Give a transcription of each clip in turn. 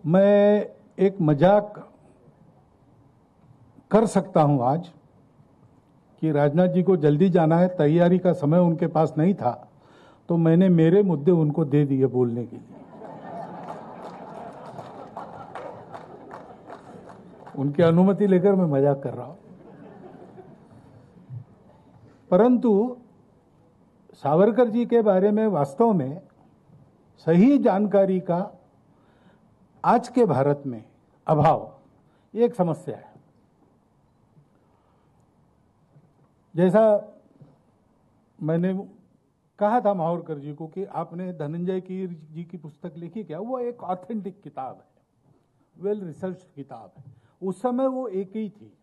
मैं एक मजाक कर सकता हूं आज कि राजनाथ जी को जल्दी जाना है, तैयारी का समय उनके पास नहीं था, तो मैंने मेरे मुद्दे उनको दे दिए बोलने के लिए। उनकी अनुमति लेकर मैं मजाक कर रहा हूं। परंतु सावरकर जी के बारे में वास्तव में सही जानकारी का आज के भारत में अभाव ये एक समस्या है। जैसा मैंने कहा था माहौरकर जी को कि आपने धनंजय कीर जी की पुस्तक लिखी क्या, वो एक ऑथेंटिक किताब है, वेल रिसर्च किताब है। उस समय वो एक ही थी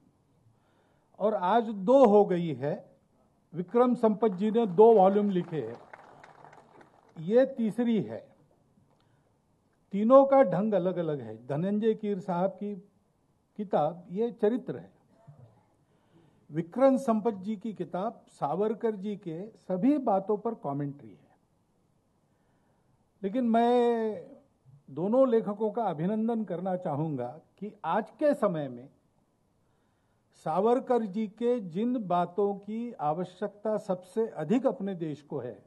और आज दो हो गई है। विक्रम संपत जी ने 2 वॉल्यूम लिखे हैं, ये तीसरी है। तीनों का ढंग अलग अलग है। धनंजय कीर साहब की किताब ये चरित्र है, विक्रम संपत जी की किताब सावरकर जी के सभी बातों पर कमेंट्री है। लेकिन मैं दोनों लेखकों का अभिनंदन करना चाहूंगा कि आज के समय में सावरकर जी के जिन बातों की आवश्यकता सबसे अधिक अपने देश को है,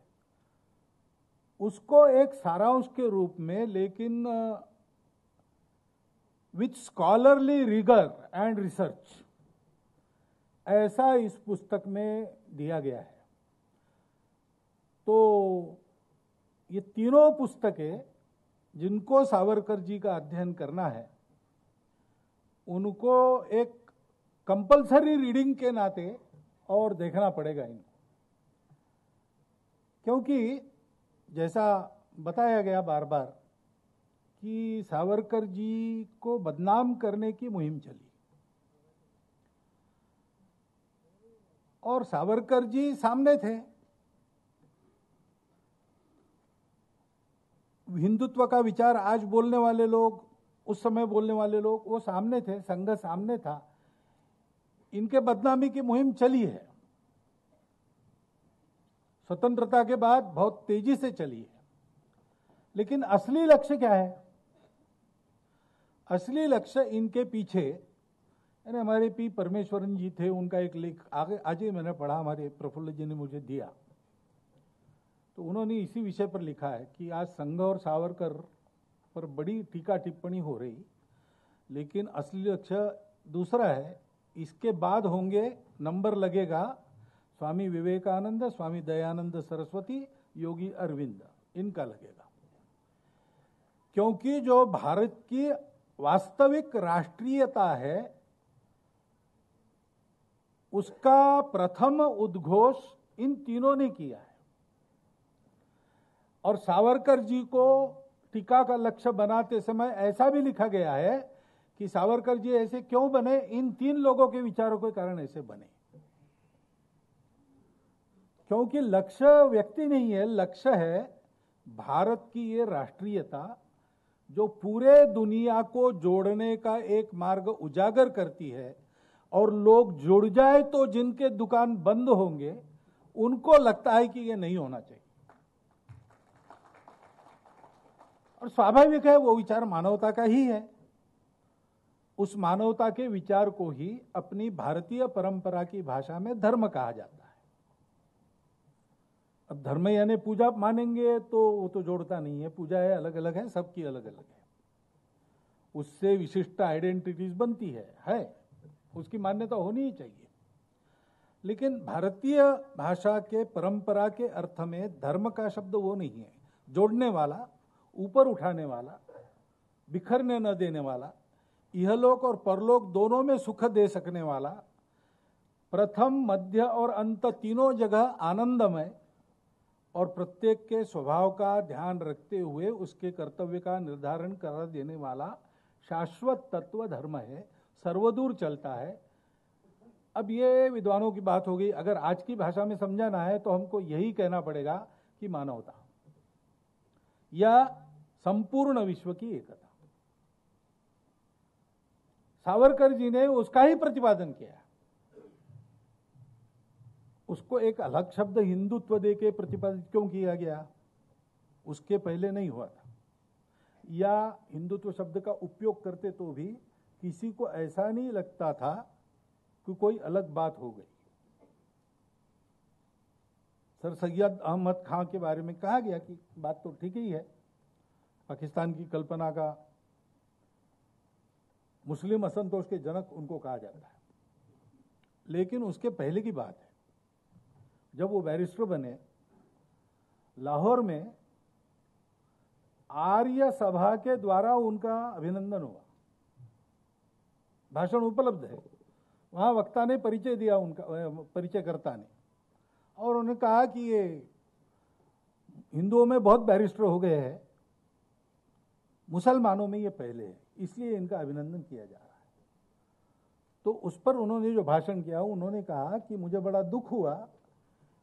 उसको एक सारांश के रूप में, लेकिन with scholarly rigour and research, ऐसा इस पुस्तक में दिया गया है। तो ये तीनों पुस्तकें जिनको सावरकर जी का अध्ययन करना है, उनको एक कंपलसरी रीडिंग के नाते और देखना पड़ेगा इनको, क्योंकि जैसा बताया गया बार बार कि सावरकर जी को बदनाम करने की मुहिम चली और सावरकर जी सामने थे। हिंदुत्व का विचार आज बोलने वाले लोग, उस समय बोलने वाले लोग, वो सामने थे, संघ सामने था। इनके बदनामी की मुहिम चली है, स्वतंत्रता के बाद बहुत तेजी से चली है। लेकिन असली लक्ष्य क्या है? असली लक्ष्य इनके पीछे, यानी हमारे पी परमेश्वरन जी थे, उनका एक लेख आगे आज ही मैंने पढ़ा, हमारे प्रफुल्ल जी ने मुझे दिया, तो उन्होंने इसी विषय पर लिखा है कि आज संघ और सावरकर पर बड़ी टीका टिप्पणी हो रही, लेकिन असली लक्ष्य दूसरा है। इसके बाद होंगे, नंबर लगेगा स्वामी विवेकानंद, स्वामी दयानंद सरस्वती, योगी अरविंद, इनका लगेगा। क्योंकि जो भारत की वास्तविक राष्ट्रीयता है, उसका प्रथम उद्घोष इन तीनों ने किया है। और सावरकर जी को टीका का लक्ष्य बनाते समय ऐसा भी लिखा गया है कि सावरकर जी ऐसे क्यों बने, इन 3 लोगों के विचारों के कारण ऐसे बने। क्योंकि लक्ष्य व्यक्ति नहीं है, लक्ष्य है भारत की ये राष्ट्रीयता जो पूरे दुनिया को जोड़ने का एक मार्ग उजागर करती है। और लोग जुड़ जाए तो जिनके दुकान बंद होंगे, उनको लगता है कि ये नहीं होना चाहिए। और स्वाभाविक है, वो विचार मानवता का ही है। उस मानवता के विचार को ही अपनी भारतीय परंपरा की भाषा में धर्म कहा जाता है। अब धर्म यानी पूजा मानेंगे तो वो तो जोड़ता नहीं है, पूजा है, अलग अलग है, सबकी अलग अलग है, उससे विशिष्ट आइडेंटिटीज बनती है, उसकी मान्यता होनी ही चाहिए। लेकिन भारतीय भाषा के परंपरा के अर्थ में धर्म का शब्द वो नहीं है, जोड़ने वाला, ऊपर उठाने वाला, बिखरने न देने वाला, इहलोक और परलोक दोनों में सुख दे सकने वाला, प्रथम मध्य और अंत तीनों जगह आनंदमय और प्रत्येक के स्वभाव का ध्यान रखते हुए उसके कर्तव्य का निर्धारण कर देने वाला शाश्वत तत्व धर्म है, सर्वदूर चलता है। अब ये विद्वानों की बात हो गई। अगर आज की भाषा में समझाना है तो हमको यही कहना पड़ेगा कि मानवता या संपूर्ण विश्व की एकता। सावरकर जी ने उसका ही प्रतिपादन किया। उसको एक अलग शब्द हिंदुत्व दे के प्रतिपादित क्यों किया गया? उसके पहले नहीं हुआ था। या हिंदुत्व शब्द का उपयोग करते तो भी किसी को ऐसा नहीं लगता था कि कोई अलग बात हो गई। सर सैयद अहमद खां के बारे में कहा गया कि बात तो ठीक ही है, पाकिस्तान की कल्पना का मुस्लिम असंतोष के जनक उनको कहा जाता है। लेकिन उसके पहले की बात है, जब वो बैरिस्टर बने, लाहौर में आर्य सभा के द्वारा उनका अभिनंदन हुआ। भाषण उपलब्ध है, वहां वक्ता ने परिचय दिया, उनका परिचयकर्ता ने, और उन्होंने कहा कि ये हिंदुओं में बहुत बैरिस्टर हो गए हैं, मुसलमानों में ये पहले है, इसलिए इनका अभिनंदन किया जा रहा है। तो उस पर उन्होंने जो भाषण किया, उन्होंने कहा कि मुझे बड़ा दुख हुआ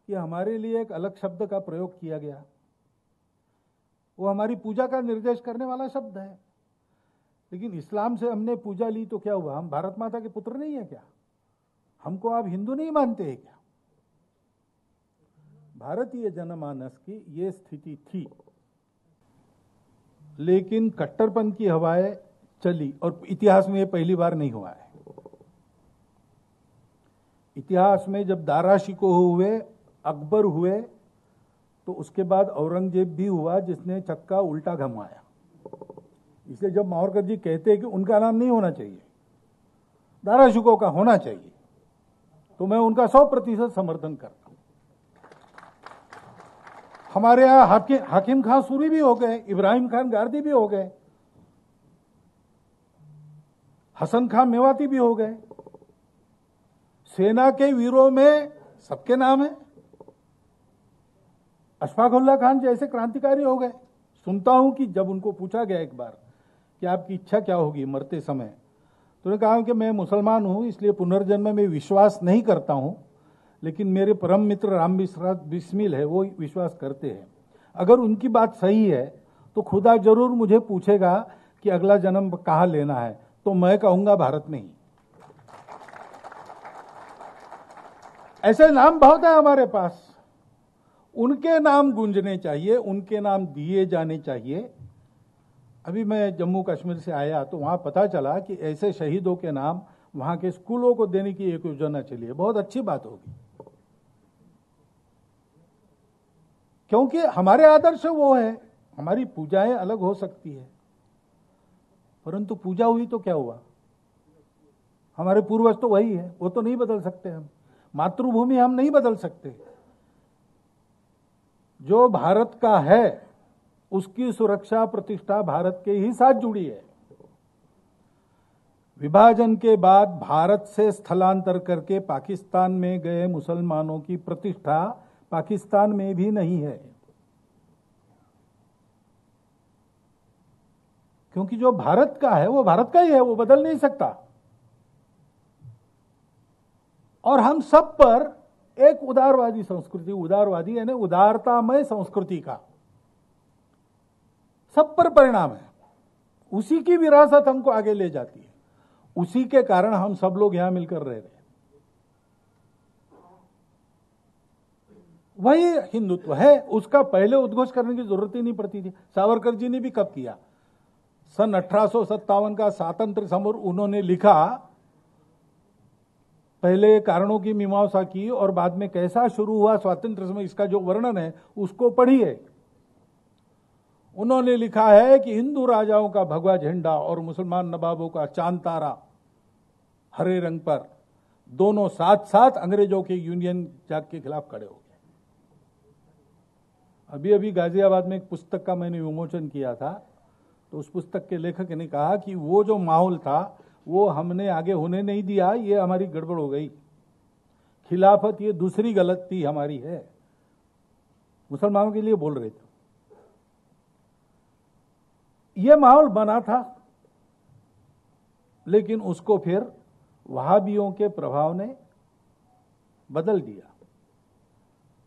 कि हमारे लिए एक अलग शब्द का प्रयोग किया गया। वो हमारी पूजा का निर्देश करने वाला शब्द है, लेकिन इस्लाम से हमने पूजा ली तो क्या हुआ? हम भारत माता के पुत्र नहीं है क्या? हमको आप हिंदू नहीं मानते हैं क्या? भारतीय जनमानस की ये स्थिति थी, लेकिन कट्टरपन की हवाएं चली, और इतिहास में ये पहली बार नहीं हुआ है। इतिहास में जब दारा शिकोह हुए, अकबर हुए, तो उसके बाद औरंगजेब भी हुआ, जिसने चक्का उल्टा घुमाया। इसलिए जब मावरकर जी कहते हैं कि उनका नाम नहीं होना चाहिए, दारा शिकोह का होना चाहिए, तो मैं उनका 100% समर्थन करता हूं। हमारे यहां हाकिम खान सूरी भी हो गए, इब्राहिम खान गारदी भी हो गए, हसन खान मेवाती भी हो गए। सेना के वीरों में सबके नाम है। अशफाकुल्लाह खान जैसे क्रांतिकारी हो गए। सुनता हूं कि जब उनको पूछा गया एक बार कि आपकी इच्छा क्या होगी मरते समय, तो उन्होंने कहा कि मैं मुसलमान हूं, इसलिए पुनर्जन्म में विश्वास नहीं करता हूं, लेकिन मेरे परम मित्र राम बिस्मिल है, वो विश्वास करते हैं। अगर उनकी बात सही है तो खुदा जरूर मुझे पूछेगा कि अगला जन्म कहां लेना है, तो मैं कहूंगा भारत में ही। ऐसे नाम बहुत है हमारे पास, उनके नाम गूंजने चाहिए, उनके नाम दिए जाने चाहिए। अभी मैं जम्मू कश्मीर से आया तो वहां पता चला कि ऐसे शहीदों के नाम वहां के स्कूलों को देने की एक योजना चली है। बहुत अच्छी बात होगी, क्योंकि हमारे आदर्श वो है। हमारी पूजाएं अलग हो सकती है, परंतु पूजा हुई तो क्या हुआ? हमारे पूर्वज तो वही है, वो तो नहीं बदल सकते हम। मातृभूमि हम नहीं बदल सकते। जो भारत का है उसकी सुरक्षा प्रतिष्ठा भारत के ही साथ जुड़ी है। विभाजन के बाद भारत से स्थलांतर करके पाकिस्तान में गए मुसलमानों की प्रतिष्ठा पाकिस्तान में भी नहीं है, क्योंकि जो भारत का है वो भारत का ही है, वो बदल नहीं सकता। और हम सब पर एक उदारवादी संस्कृति, उदारवादी यानी उदारतामय संस्कृति का सब पर परिणाम है। उसी की विरासत हमको आगे ले जाती है, उसी के कारण हम सब लोग यहां मिलकर रह रहे हैं। वही हिंदुत्व है, उसका पहले उद्घोष करने की जरूरत ही नहीं पड़ती थी। सावरकर जी ने भी कब किया? सन 1857 का स्वातंत्र्य समर उन्होंने लिखा, पहले कारणों की मीमांसा की और बाद में कैसा शुरू हुआ स्वातंत्र्य समय, इसका जो वर्णन है उसको पढ़िए। उन्होंने लिखा है कि हिंदू राजाओं का भगवा झंडा और मुसलमान नवाबों का चांद तारा हरे रंग पर, दोनों साथ साथ अंग्रेजों के यूनियन जैक के खिलाफ खड़े हो गए। अभी अभी गाजियाबाद में एक पुस्तक का मैंने विमोचन किया था, तो उस पुस्तक के लेखक ने कहा कि वो जो माहौल था वो हमने आगे होने नहीं दिया, ये हमारी गड़बड़ हो गई। खिलाफत ये दूसरी गलती हमारी है। मुसलमानों के लिए बोल रहे थे। ये माहौल बना था, लेकिन उसको फिर वहाबियों के प्रभाव ने बदल दिया,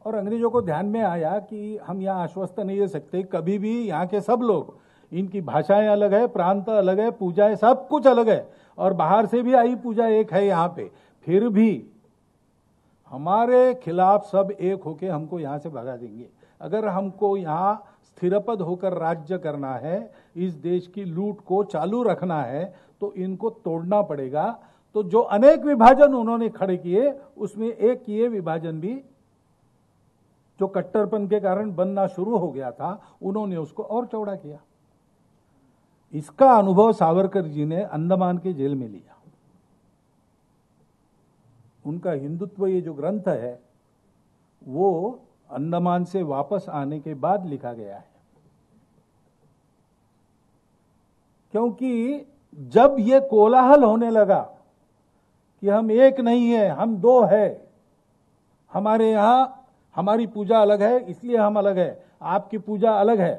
और अंग्रेजों को ध्यान में आया कि हम यहां आश्वस्त नहीं रह सकते कभी भी। यहां के सब लोग, इनकी भाषाएं अलग है, प्रांत अलग है, पूजाएं सब कुछ अलग है, और बाहर से भी आई पूजा एक है यहां पे, फिर भी हमारे खिलाफ सब एक होके हमको यहां से भगा देंगे। अगर हमको यहां स्थिरपद होकर राज्य करना है, इस देश की लूट को चालू रखना है, तो इनको तोड़ना पड़ेगा। तो जो अनेक विभाजन उन्होंने खड़े किए, उसमें एक ये विभाजन भी जो कट्टरपन के कारण बनना शुरू हो गया था, उन्होंने उसको और चौड़ा किया। इसका अनुभव सावरकर जी ने अंडमान के जेल में लिया। उनका हिंदुत्व ये जो ग्रंथ है वो अंडमान से वापस आने के बाद लिखा गया है, क्योंकि जब ये कोलाहल होने लगा कि हम एक नहीं है, हम दो है, हमारे यहां हमारी पूजा अलग है इसलिए हम अलग है, आपकी पूजा अलग है,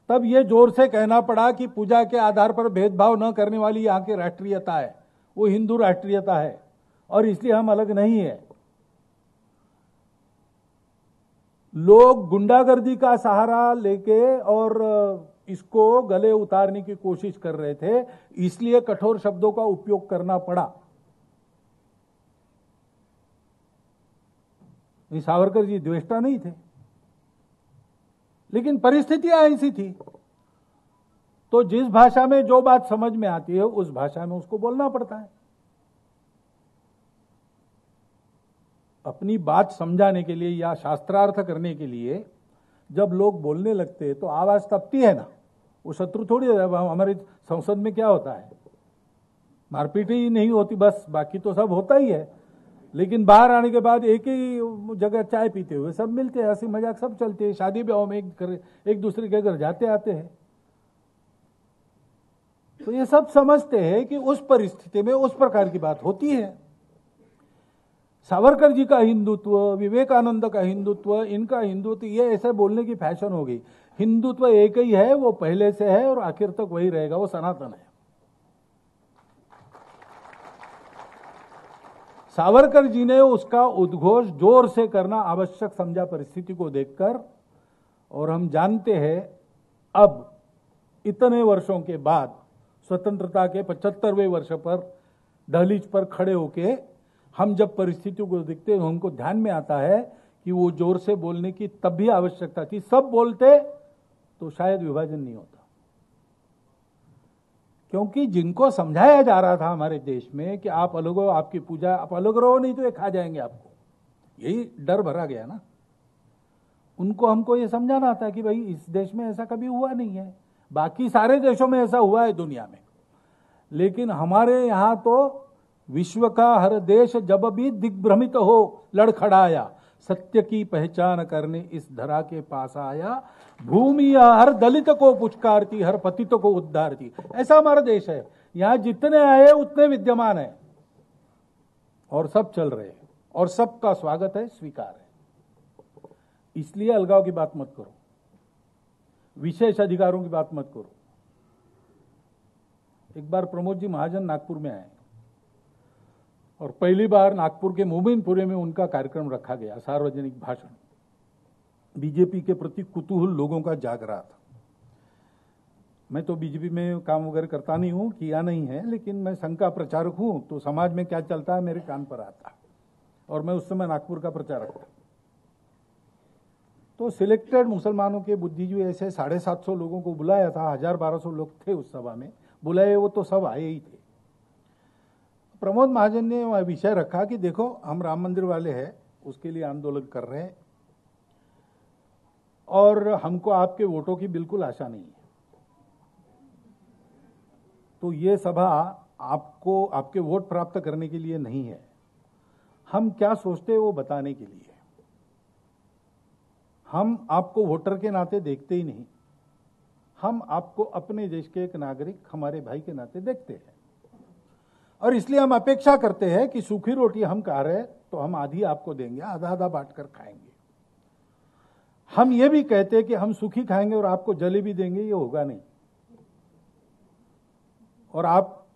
तब ये जोर से कहना पड़ा कि पूजा के आधार पर भेदभाव न करने वाली यहां की राष्ट्रीयता है, वो हिंदू राष्ट्रीयता है और इसलिए हम अलग नहीं है। लोग गुंडागर्दी का सहारा लेके और इसको गले उतारने की कोशिश कर रहे थे, इसलिए कठोर शब्दों का उपयोग करना पड़ा। सावरकर जी द्वेष्टा नहीं थे, लेकिन परिस्थितियां ऐसी थी, तो जिस भाषा में जो बात समझ में आती है उस भाषा में उसको बोलना पड़ता है। अपनी बात समझाने के लिए या शास्त्रार्थ करने के लिए जब लोग बोलने लगते तो आवाज तपती है ना, वो शत्रु थोड़ी है। हमारे संसद में क्या होता है, मारपीट ही नहीं होती बस, बाकी तो सब होता ही है। लेकिन बाहर आने के बाद एक ही जगह चाय पीते हुए सब मिलते हैं, हंसी मजाक सब चलते हैं, शादी ब्याह में एक दूसरे के घर जाते आते हैं। तो ये सब समझते हैं कि उस परिस्थिति में उस प्रकार की बात होती है। सावरकर जी का हिंदुत्व, विवेकानंद का हिंदुत्व, इनका हिंदुत्व, ये ऐसे बोलने की फैशन हो गई। हिंदुत्व एक ही है, वो पहले से है और आखिर तक वही रहेगा, वो सनातन है। सावरकर जी ने उसका उद्घोष जोर से करना आवश्यक समझा परिस्थिति को देखकर, और हम जानते हैं अब इतने वर्षों के बाद स्वतंत्रता के 75वें वर्ष पर दहलीज पर खड़े होके हम जब परिस्थितियों को देखते हैं, हमको ध्यान में आता है कि वो जोर से बोलने की तब भी आवश्यकता थी। सब बोलते तो शायद विभाजन नहीं होता, क्योंकि जिनको समझाया जा रहा था हमारे देश में कि आप अलग हो, आपकी पूजा, आप अलग रहो नहीं तो ये खा जाएंगे आपको, यही डर भरा गया ना। उनको हमको ये समझाना था कि भाई इस देश में ऐसा कभी हुआ नहीं है, बाकी सारे देशों में ऐसा हुआ है दुनिया में, लेकिन हमारे यहां तो विश्व का हर देश जब भी दिग्भ्रमित हो लड़खड़ाया, सत्य की पहचान करने इस धरा के पास आया, भूमि हर दलित को पुचकारती, हर पतित को उद्धारती। ऐसा हमारा देश है, यहां जितने आए उतने विद्यमान है और सब चल रहे हैं और सबका स्वागत है, स्वीकार है। इसलिए अलगाव की बात मत करो, विशेष अधिकारों की बात मत करो। एक बार प्रमोद जी महाजन नागपुर में आए और पहली बार नागपुर के मोमिनपुरे में उनका कार्यक्रम रखा गया, सार्वजनिक भाषण। बीजेपी के प्रति कुतूहल लोगों का जाग रहा था। मैं तो बीजेपी में काम वगैरह करता नहीं हूं, किया नहीं है, लेकिन मैं संघ का प्रचारक हूं, तो समाज में क्या चलता है मेरे कान पर आता, और मैं उस समय नागपुर का प्रचारक था। तो सिलेक्टेड मुसलमानों के बुद्धिजीवी ऐसे 750 लोगों को बुलाया था, 1000-1200 लोग थे उस सभा में, बुलाए वो तो सब आए ही थे। प्रमोद महाजन ने वह विषय रखा कि देखो हम राम मंदिर वाले हैं, उसके लिए आंदोलन कर रहे हैं और हमको आपके वोटों की बिल्कुल आशा नहीं है, तो ये सभा आपको आपके वोट प्राप्त करने के लिए नहीं है, हम क्या सोचते हैं वो बताने के लिए। हम आपको वोटर के नाते देखते ही नहीं, हम आपको अपने देश के एक नागरिक, हमारे भाई के नाते देखते हैं, और इसलिए हम अपेक्षा करते हैं कि सूखी रोटी हम खा रहे तो हम आधी आपको देंगे, आधा आधा बांट कर खाएंगे। हम ये भी कहते हैं कि हम सूखी खाएंगे और आपको जलेबी देंगे, ये होगा नहीं, और आप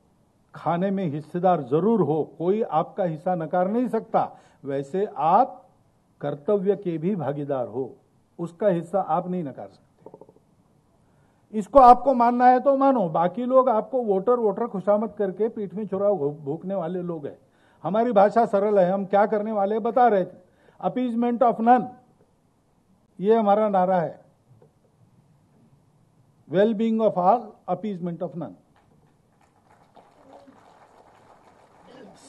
खाने में हिस्सेदार जरूर हो, कोई आपका हिस्सा नकार नहीं सकता, वैसे आप कर्तव्य के भी भागीदार हो, उसका हिस्सा आप नहीं नकार सकते। इसको आपको मानना है तो मानो, बाकी लोग आपको वोटर खुशामद करके पीठ में छुरा भूखने वाले लोग हैं। हमारी भाषा सरल है, हम क्या करने वाले बता रहे थे, अपीजमेंट ऑफ नन, ये हमारा नारा है। well-being of all, appeasement of none.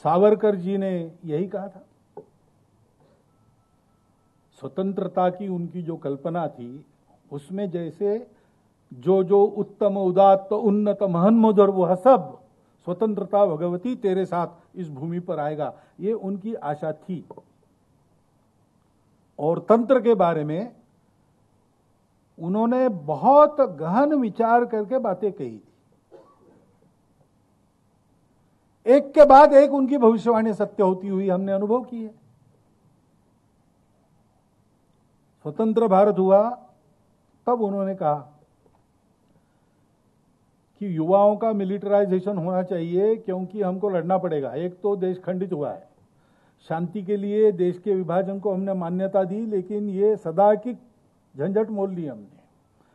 Savarkar ji ने यही कहा था। स्वतंत्रता की उनकी जो कल्पना थी उसमें जैसे जो जो उत्तम उदात्त उन्नत महन मधुर वह सब स्वतंत्रता भगवती तेरे साथ इस भूमि पर आएगा, ये उनकी आशा थी। और तंत्र के बारे में उन्होंने बहुत गहन विचार करके बातें कही थी। एक के बाद एक उनकी भविष्यवाणी सत्य होती हुई हमने अनुभव की है। स्वतंत्र भारत हुआ तब उन्होंने कहा कि युवाओं का मिलिटराइजेशन होना चाहिए, क्योंकि हमको लड़ना पड़ेगा। एक तो देश खंडित हुआ है, शांति के लिए देश के विभाजन को हमने मान्यता दी, लेकिन ये सदा की झंझट मोल ली हमने।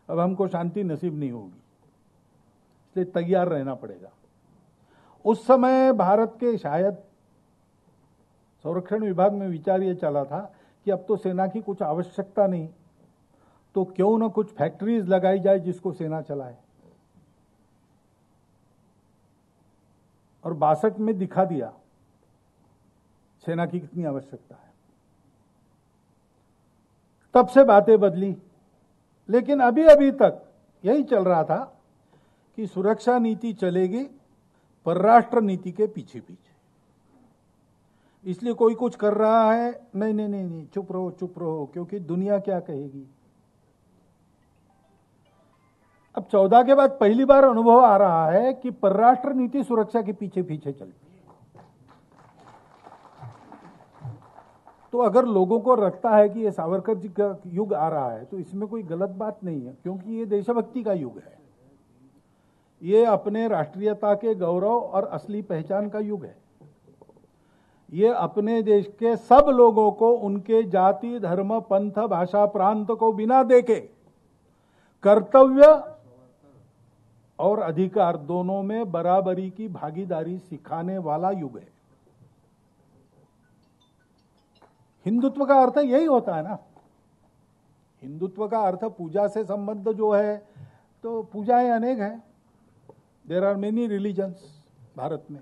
अब हमको शांति नसीब नहीं होगी, इसलिए तैयार रहना पड़ेगा। उस समय भारत के शायद संरक्षण विभाग में विचार ये चला था कि अब तो सेना की कुछ आवश्यकता नहीं, तो क्यों न कुछ फैक्ट्रीज लगाई जाए जिसको सेना चलाए। और 62 में दिखा दिया सेना की कितनी आवश्यकता है। तब से बातें बदली, लेकिन अभी अभी तक यही चल रहा था कि सुरक्षा नीति चलेगी परराष्ट्र नीति के पीछे पीछे। इसलिए कोई कुछ कर रहा है, नहीं नहीं नहीं नहीं, चुप रहो, क्योंकि दुनिया क्या कहेगी। अब 14 के बाद पहली बार अनुभव आ रहा है कि परराष्ट्र नीति सुरक्षा के पीछे पीछे चलती है। तो अगर लोगों को लगता है कि ये सावरकर जी का युग आ रहा है, तो इसमें कोई गलत बात नहीं है, क्योंकि ये देशभक्ति का युग है। ये अपने राष्ट्रीयता के गौरव और असली पहचान का युग है। ये अपने देश के सब लोगों को उनके जाति, धर्म, पंथ, भाषा, प्रांत को बिना देखे कर्तव्य और अधिकार दोनों में बराबरी की भागीदारी सिखाने वाला युग है। हिंदुत्व का अर्थ यही होता है ना। हिंदुत्व का अर्थ पूजा से संबंध जो है, तो पूजाएं अनेक हैं। There are many religions Bharat में,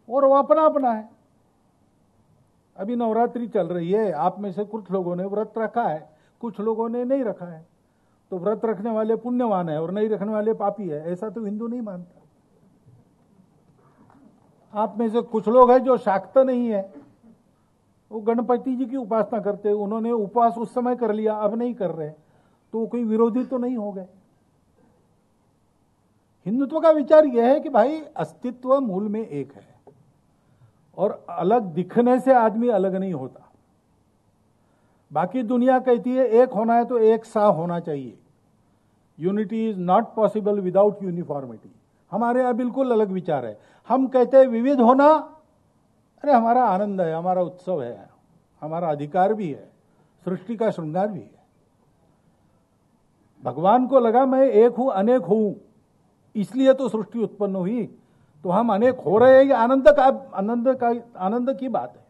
और वो अपना अपना है। अभी नवरात्रि चल रही है, आप में से कुछ लोगों ने व्रत रखा है, कुछ लोगों ने नहीं रखा है। तो व्रत रखने वाले पुण्यवान है और नहीं रखने वाले पापी है, ऐसा तो हिंदू नहीं मानता। आप में से कुछ लोग हैं जो शाक्त नहीं है, वो गणपति जी की उपासना करते हैं, उन्होंने उपवास उस समय कर लिया, अब नहीं कर रहे, तो कोई विरोधी तो नहीं हो गए। हिंदुत्व का विचार यह है कि भाई अस्तित्व मूल में एक है, और अलग दिखने से आदमी अलग नहीं होता। बाकी दुनिया कहती है एक होना है तो एक सा होना चाहिए। Unity is not possible without uniformity. हमारे यहां बिल्कुल अलग विचार है। हम कहते हैं विविध होना, अरे हमारा आनंद है, हमारा उत्सव है, हमारा अधिकार भी है, सृष्टि का श्रृंगार भी है। भगवान को लगा मैं एक हूं, अनेक हूं, इसलिए तो सृष्टि उत्पन्न हुई। तो हम अनेक हो रहे हैं, ये आनंद की बात है।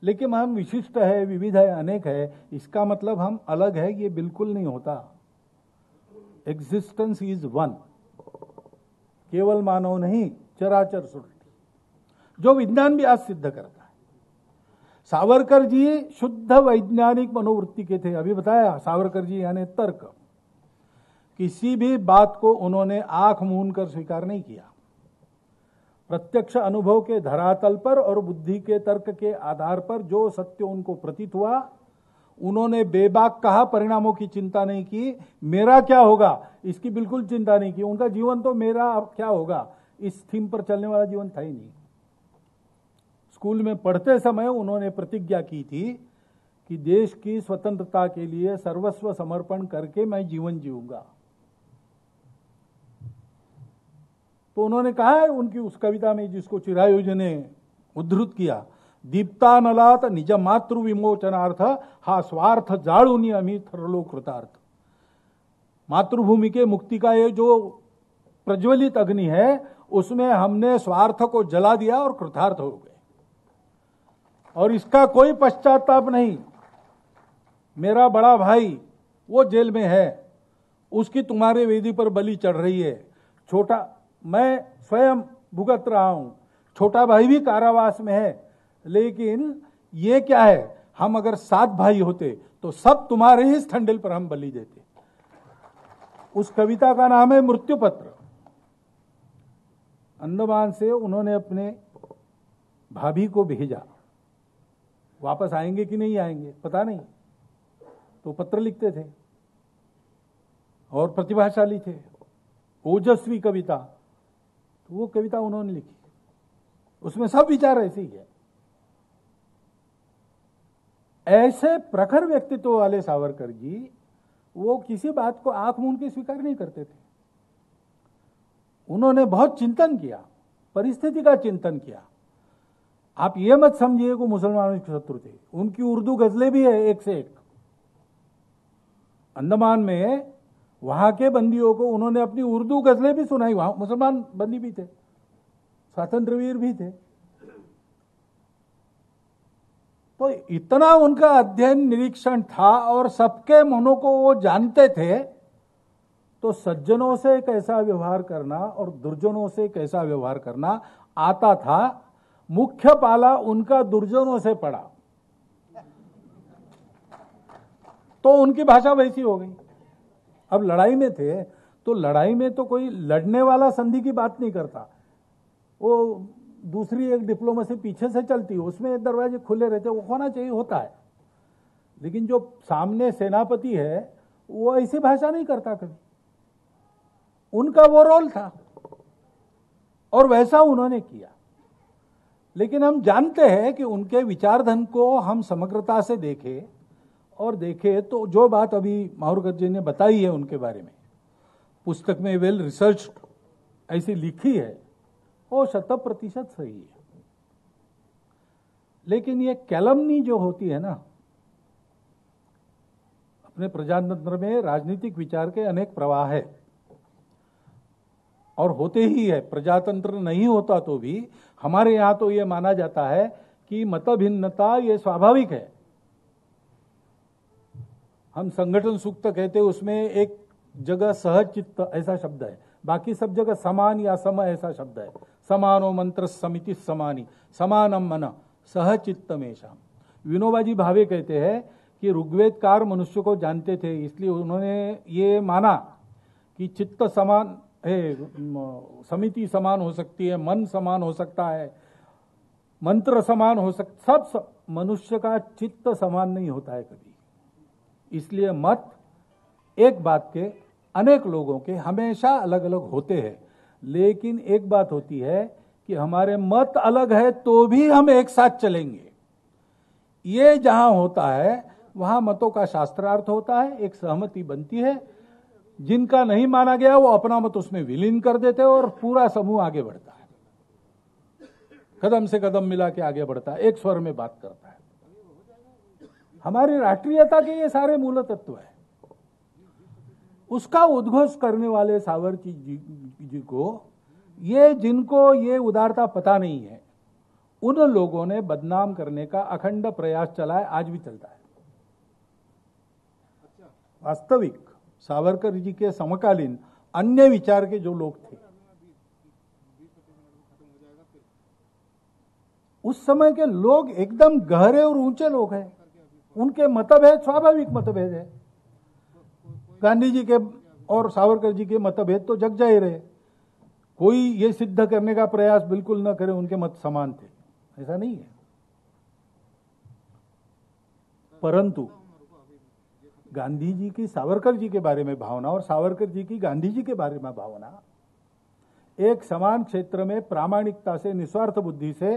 लेकिन हम विशिष्ट है, विविध है, अनेक है, इसका मतलब हम अलग है, ये बिल्कुल नहीं होता। Existence is one. केवल मानव नहीं, चराचर सृष्टि, जो विज्ञान भी आज सिद्ध करता है। सावरकर जी शुद्ध वैज्ञानिक मनोवृत्ति के थे। अभी बताया सावरकर जी यानी तर्क। किसी भी बात को उन्होंने आंख मूंद कर स्वीकार नहीं किया। प्रत्यक्ष अनुभव के धरातल पर और बुद्धि के तर्क के आधार पर जो सत्य उनको प्रतीत हुआ, उन्होंने बेबाक कहा, परिणामों की चिंता नहीं की। मेरा क्या होगा इसकी बिल्कुल चिंता नहीं की। उनका जीवन तो मेरा क्या होगा इस थीम पर चलने वाला जीवन था ही नहीं। स्कूल में पढ़ते समय उन्होंने प्रतिज्ञा की थी कि देश की स्वतंत्रता के लिए सर्वस्व समर्पण करके मैं जीवन जीऊंगा। तो उन्होंने कहा है उनकी उस कविता में, जिसको चिरायु जी ने उद्धृत किया, दीप्तानलात निज मातृ विमोचनार्थ हा स्वार्थ जाळूनी आम्ही ठरलो कृतार्थ। मातृभूमि के मुक्ति का ये जो प्रज्वलित अग्नि है, उसमें हमने स्वार्थ को जला दिया और कृतार्थ हो गए, और इसका कोई पश्चाताप नहीं। मेरा बड़ा भाई वो जेल में है, उसकी तुम्हारे वेदी पर बलि चढ़ रही है। छोटा, मैं स्वयं भुगत रहा हूं, छोटा भाई भी कारावास में है, लेकिन ये क्या है, हम अगर 7 भाई होते तो सब तुम्हारे ही ठंडिल पर हम बलि देते। उस कविता का नाम है मृत्यु पत्र। अंडमान से उन्होंने अपने भाभी को भेजा, वापस आएंगे कि नहीं आएंगे पता नहीं, तो पत्र लिखते थे और प्रतिभाशाली थे, ओजस्वी कविता। तो वो कविता उन्होंने लिखी, उसमें सब विचार ऐसे ही है। ऐसे प्रखर व्यक्तित्व वाले सावरकर जी, वो किसी बात को आंख मूंद के स्वीकार नहीं करते थे। उन्होंने बहुत चिंतन किया, परिस्थिति का चिंतन किया। आप ये मत समझिए कि मुसलमानों के शत्रु थे, उनकी उर्दू गजलें भी है एक से एक। अंडमान में वहां के बंदियों को उन्होंने अपनी उर्दू गजलें भी सुनाई। वहां मुसलमान बंदी भी थे, स्वातंत्रवीर भी थे। तो इतना उनका अध्ययन निरीक्षण था और सबके मनों को वो जानते थे। तो सज्जनों से कैसा व्यवहार करना और दुर्जनों से कैसा व्यवहार करना आता था। मुख्य पाला उनका दुर्जनों से पड़ा, तो उनकी भाषा वैसी हो गई। अब लड़ाई में थे तो लड़ाई में तो कोई लड़ने वाला संधि की बात नहीं करता, वो दूसरी एक डिप्लोमेसी पीछे से चलती है, उसमें दरवाजे खुले रहते, वो होना चाहिए, होता है। लेकिन जो सामने सेनापति है वो ऐसी भाषा नहीं करता कभी। उनका वो रोल था और वैसा उन्होंने किया। लेकिन हम जानते हैं कि उनके विचारधन को हम समग्रता से देखें और देखें तो जो बात अभी माहुरकर जी ने बताई है उनके बारे में, पुस्तक में वेल रिसर्च ऐसी लिखी है, वो 100% सही है। लेकिन ये कैलमनी जो होती है ना, अपने प्रजातंत्र में राजनीतिक विचार के अनेक प्रवाह है और होते ही है। प्रजातंत्र नहीं होता तो भी हमारे यहां तो ये माना जाता है कि मतभिन्नता ये स्वाभाविक है। हम संगठन सूक्त कहते हैं, उसमें एक जगह सहचित्त ऐसा शब्द है, बाकी सब जगह समान या सम ऐसा शब्द है। समानो मंत्र समिति समानी समानम मन सहचित्तमेशा। विनोबाजी भावे कहते हैं कि ऋग्वेदकार मनुष्य को जानते थे, इसलिए उन्होंने ये माना कि चित्त समान है, समिति समान हो सकती है, मन समान हो सकता है, मंत्र समान हो सकता, सब मनुष्य का चित्त समान नहीं होता है कभी। इसलिए मत एक बात के अनेक लोगों के हमेशा अलग अलग होते हैं। लेकिन एक बात होती है कि हमारे मत अलग है तो भी हम एक साथ चलेंगे। ये जहां होता है वहां मतों का शास्त्रार्थ होता है, एक सहमति बनती है। जिनका नहीं माना गया वो अपना मत उसमें विलीन कर देते हैं और पूरा समूह आगे बढ़ता है, कदम से कदम मिला के आगे बढ़ता है, एक स्वर में बात करता है। हमारी राष्ट्रीयता के ये सारे मूल तत्व है। उसका उद्घोष करने वाले सावरकर जी को, ये जिनको ये उदारता पता नहीं है, उन लोगों ने बदनाम करने का अखंड प्रयास चला है, आज भी चलता है। वास्तविक सावरकर जी के समकालीन अन्य विचार के जो लोग थे, उस समय के लोग एकदम गहरे और ऊंचे लोग हैं। उनके मतभेद स्वाभाविक मतभेद है। गांधी जी के और सावरकर जी के मतभेद तो जग जाहिर है। कोई ये सिद्ध करने का प्रयास बिल्कुल न करे उनके मत समान थे, ऐसा नहीं है। परंतु गांधी जी की सावरकर जी के बारे में भावना और सावरकर जी की गांधी जी के बारे में भावना एक समान क्षेत्र में प्रामाणिकता से, निस्वार्थ बुद्धि से,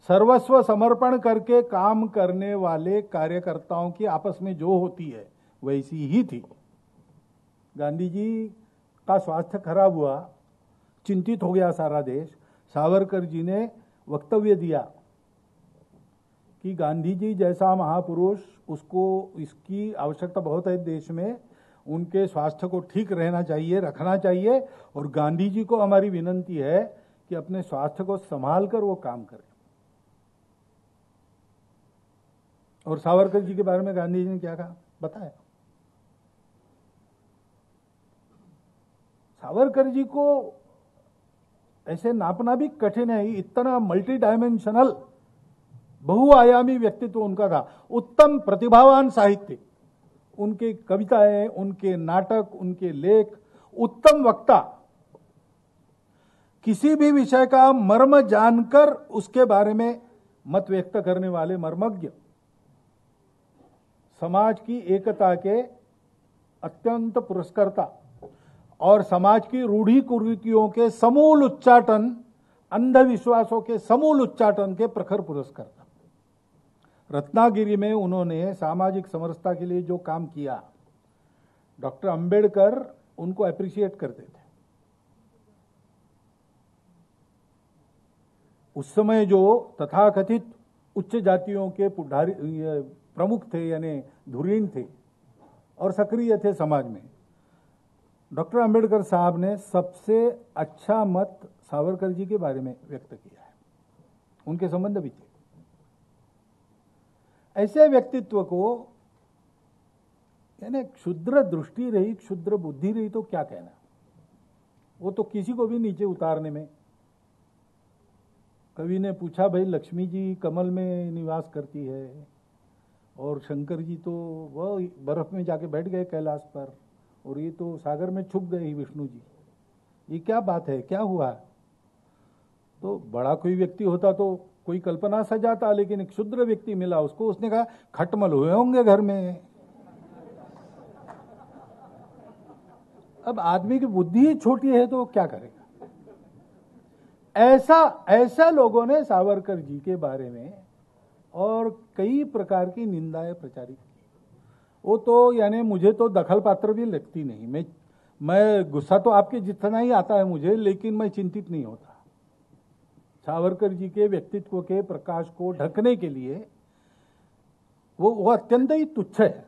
सर्वस्व समर्पण करके काम करने वाले कार्यकर्ताओं की आपस में जो होती है वैसी ही थी। गांधी जी का स्वास्थ्य खराब हुआ, चिंतित हो गया सारा देश। सावरकर जी ने वक्तव्य दिया कि गांधी जी जैसा महापुरुष, उसको इसकी आवश्यकता बहुत है देश में, उनके स्वास्थ्य को ठीक रहना चाहिए, रखना चाहिए, और गांधी जी को हमारी विनती है कि अपने स्वास्थ्य को संभाल कर वो काम करें। और सावरकर जी के बारे में गांधी जी ने क्या कहा बताया। सावरकर जी को ऐसे नापना भी कठिन है, इतना मल्टी डायमेंशनल बहुआयामी व्यक्तित्व उनका था। उत्तम प्रतिभावान साहित्यिक, उनकी कविताएं, उनके नाटक, उनके लेख, उत्तम वक्ता, किसी भी विषय का मर्म जानकर उसके बारे में मत व्यक्त करने वाले मर्मज्ञ, समाज की एकता के अत्यंत पुरस्कर्ता और समाज की रूढ़ी कुरीतियों के समूल उच्चाटन, अंधविश्वासों के समूल उच्चाटन के प्रखर पुरस्कर्ता। रत्नागिरी में उन्होंने सामाजिक समरसता के लिए जो काम किया, डॉक्टर अंबेडकर उनको अप्रिशिएट करते थे। उस समय जो तथाकथित उच्च जातियों के प्रमुख थे, यानी धुरीण थे और सक्रिय थे समाज में, डॉक्टर अंबेडकर साहब ने सबसे अच्छा मत सावरकर जी के बारे में व्यक्त किया है। उनके संबंध भी थे। ऐसे व्यक्तित्व को, यानी क्षुद्र दृष्टि रही, क्षुद्र बुद्धि रही तो क्या कहना, वो तो किसी को भी नीचे उतारने में। कवि ने पूछा, भाई लक्ष्मी जी कमल में निवास करती है और शंकर जी तो वह बर्फ में जाके बैठ गए कैलाश पर, और ये तो सागर में छुप गए विष्णु जी, ये क्या बात है, क्या हुआ? तो बड़ा कोई व्यक्ति होता तो कोई कल्पना सजाता, लेकिन एक क्षुद्र व्यक्ति मिला उसको, उसने कहा खटमल हुए होंगे घर में। अब आदमी की बुद्धि ही छोटी है तो क्या करेगा? ऐसा लोगों ने सावरकर जी के बारे में और कई प्रकार की निंदाएं प्रचारित की। वो तो यानी मुझे तो दखल पात्र भी लगती नहीं। मैं गुस्सा तो आपके जितना ही आता है मुझे, लेकिन मैं चिंतित नहीं होता। सावरकर जी के व्यक्तित्व के प्रकाश को ढकने के लिए वो अत्यंत ही तुच्छ है।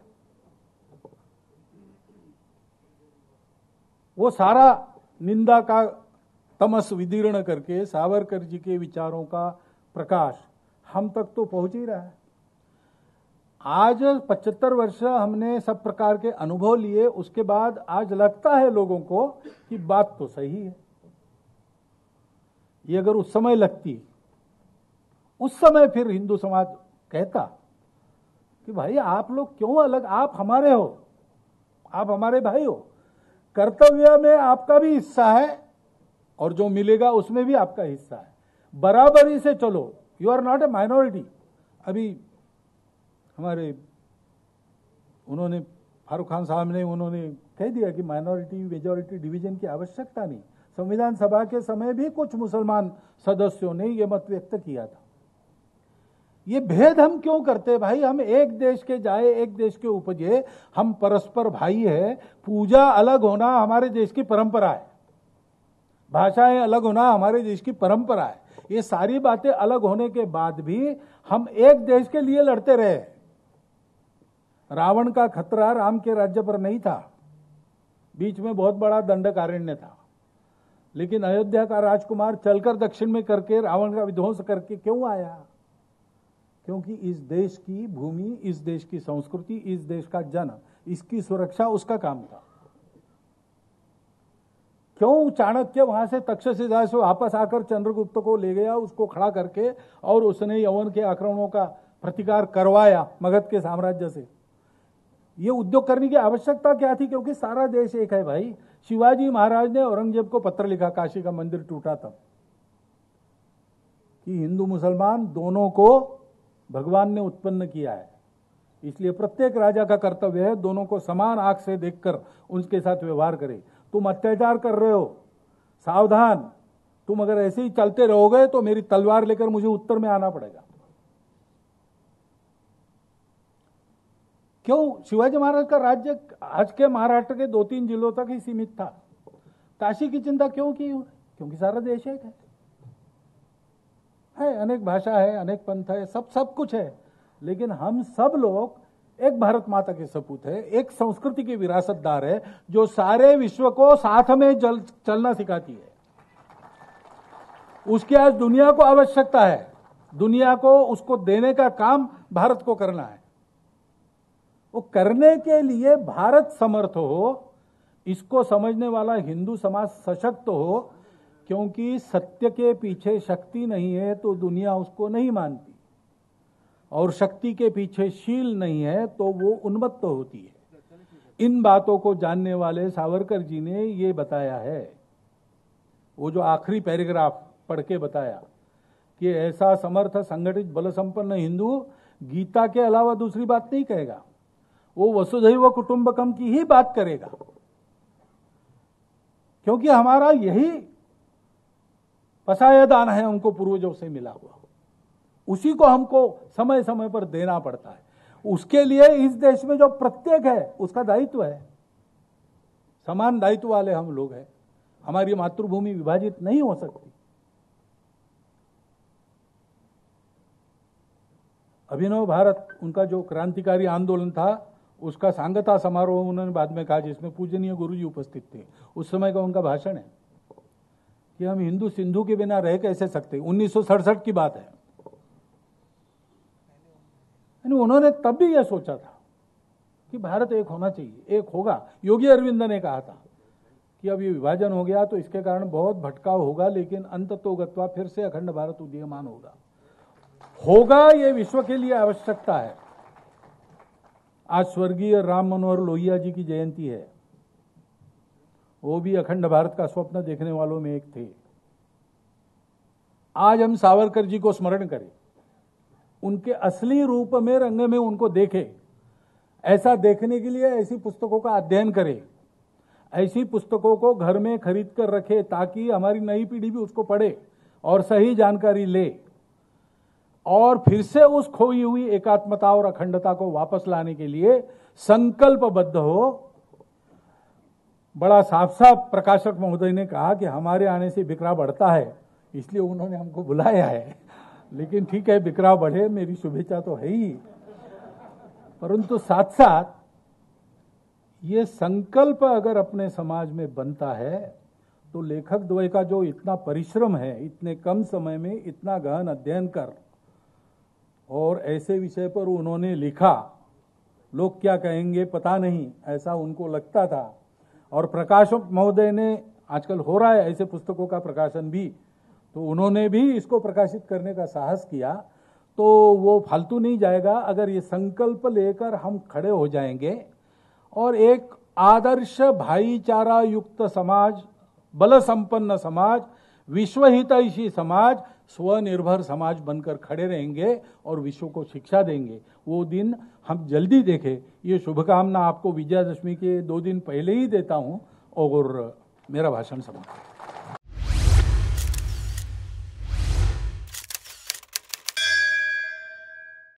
वो सारा निंदा का तमस विदीर्ण करके सावरकर जी के विचारों का प्रकाश हम तक तो पहुंच ही रहा है। आज 75 वर्ष हमने सब प्रकार के अनुभव लिए, उसके बाद आज लगता है लोगों को कि बात तो सही है। ये अगर उस समय लगती, उस समय फिर हिंदू समाज कहता कि भाई आप लोग क्यों अलग, आप हमारे हो, आप हमारे भाई हो, कर्तव्य में आपका भी हिस्सा है और जो मिलेगा उसमें भी आपका हिस्सा है, बराबरी से चलो, you are not a minority. अभी हमारे उन्होंने फारूक खान साहब ने उन्होंने कह दिया कि माइनॉरिटी मेजॉरिटी डिवीजन की आवश्यकता नहीं। संविधान सभा के समय भी कुछ मुसलमान सदस्यों ने यह मत व्यक्त किया था। ये भेद हम क्यों करते भाई? हम एक देश के जाए, एक देश के उपजे, हम परस्पर भाई है। पूजा अलग होना हमारे देश की परंपरा है, भाषाएं अलग होना हमारे देश की परंपरा है। ये सारी बातें अलग होने के बाद भी हम एक देश के लिए लड़ते रहे। रावण का खतरा राम के राज्य पर नहीं था, बीच में बहुत बड़ा दंडकारण्य था, लेकिन अयोध्या का राजकुमार चलकर दक्षिण में करके रावण का विध्वंस करके क्यों आया? क्योंकि इस देश की भूमि, इस देश की संस्कृति, इस देश का जन, इसकी सुरक्षा उसका काम था। क्यों चाणक्य वहां से तक्षशिला से वापस आकर चंद्रगुप्त को ले गया, उसको खड़ा करके, और उसने यवन के आक्रमणों का प्रतिकार करवाया मगध के साम्राज्य से? ये उद्योग करने की आवश्यकता क्या थी? क्योंकि सारा देश एक है भाई। शिवाजी महाराज ने औरंगजेब को पत्र लिखा, काशी का मंदिर टूटा तब, कि हिंदू मुसलमान दोनों को भगवान ने उत्पन्न किया है, इसलिए प्रत्येक राजा का कर्तव्य है दोनों को समान आंख से देखकर उनके साथ व्यवहार करे। तुम अत्याचार कर रहे हो, सावधान, तुम अगर ऐसे ही चलते रहोगे तो मेरी तलवार लेकर मुझे उत्तर में आना पड़ेगा। क्यों? शिवाजी महाराज का राज्य आज के महाराष्ट्र के 2-3 जिलों तक ही सीमित था। काशी की चिंता क्यों की? क्योंकि सारा देश एक है, अनेक भाषा है, अनेक पंथ है, सब कुछ है, लेकिन हम सब लोग एक भारत माता के सपूत है, एक संस्कृति के विरासतदार है, जो सारे विश्व को साथ में चलना सिखाती है। उसकी आज दुनिया को आवश्यकता है, दुनिया को उसको देने का काम भारत को करना है। वो करने के लिए भारत समर्थ हो, इसको समझने वाला हिंदू समाज सशक्त हो, क्योंकि सत्य के पीछे शक्ति नहीं है तो दुनिया उसको नहीं मानती, और शक्ति के पीछे शील नहीं है तो वो उन्मत्त होती है। इन बातों को जानने वाले सावरकर जी ने ये बताया है, वो जो आखिरी पैराग्राफ पढ़ के बताया कि ऐसा समर्थ संगठित बल संपन्न हिंदू गीता के अलावा दूसरी बात नहीं कहेगा, वो वसुधैव कुटुंबकम की ही बात करेगा, क्योंकि हमारा यही पसाया दान है हमको पूर्वजों से मिला हुआ, उसी को हमको समय समय पर देना पड़ता है। उसके लिए इस देश में जो प्रत्येक है उसका दायित्व है, समान दायित्व वाले हम लोग हैं। हमारी मातृभूमि विभाजित नहीं हो सकती। अभिनव भारत उनका जो क्रांतिकारी आंदोलन था, उसका सांगता समारोह उन्होंने बाद में कहा, जिसमें पूजनीय गुरुजी उपस्थित थे। उस समय का उनका भाषण है कि हम हिंदू सिंधु के बिना रह कैसे सकते। 1967 की बात है। उन्होंने तब भी यह सोचा था कि भारत एक होना चाहिए, एक होगा। योगी अरविंद ने कहा था कि अब ये विभाजन हो गया तो इसके कारण बहुत भटकाव होगा, लेकिन अंततोगत्वा फिर से अखंड भारत उदीयमान होगा। ये विश्व के लिए आवश्यकता है। आज स्वर्गीय राम मनोहर लोहिया जी की जयंती है। वो भी अखंड भारत का स्वप्न देखने वालों में एक थे। आज हम सावरकर जी को स्मरण करें, उनके असली रूप में, रंग में उनको देखें। ऐसा देखने के लिए ऐसी पुस्तकों का अध्ययन करें, ऐसी पुस्तकों को घर में खरीद कर रखे, ताकि हमारी नई पीढ़ी भी उसको पढ़े और सही जानकारी ले, और फिर से उस खोई हुई एकात्मता और अखंडता को वापस लाने के लिए संकल्पबद्ध हो। बड़ा साफ साफ प्रकाशक महोदय ने कहा कि हमारे आने से बिखराव बढ़ता है, इसलिए उन्होंने हमको बुलाया है। लेकिन ठीक है, बिखराव बढ़े, मेरी शुभेच्छा तो है ही, परंतु साथ साथ ये संकल्प अगर अपने समाज में बनता है तो लेखक द्वय का जो इतना परिश्रम है, इतने कम समय में इतना गहन अध्ययन कर और ऐसे विषय पर उन्होंने लिखा, लोग क्या कहेंगे पता नहीं, ऐसा उनको लगता था। और प्रकाशक महोदय ने, आजकल हो रहा है ऐसे पुस्तकों का प्रकाशन भी, तो उन्होंने भी इसको प्रकाशित करने का साहस किया। तो वो फालतू नहीं जाएगा अगर ये संकल्प लेकर हम खड़े हो जाएंगे और एक आदर्श भाईचारा युक्त समाज, बल संपन्न समाज, विश्वहितैषी समाज, स्वनिर्भर समाज बनकर खड़े रहेंगे और विश्व को शिक्षा देंगे। वो दिन हम जल्दी देखें। ये शुभकामना आपको विजयादशमी के 2 दिन पहले ही देता हूं और मेरा भाषण समाप्त।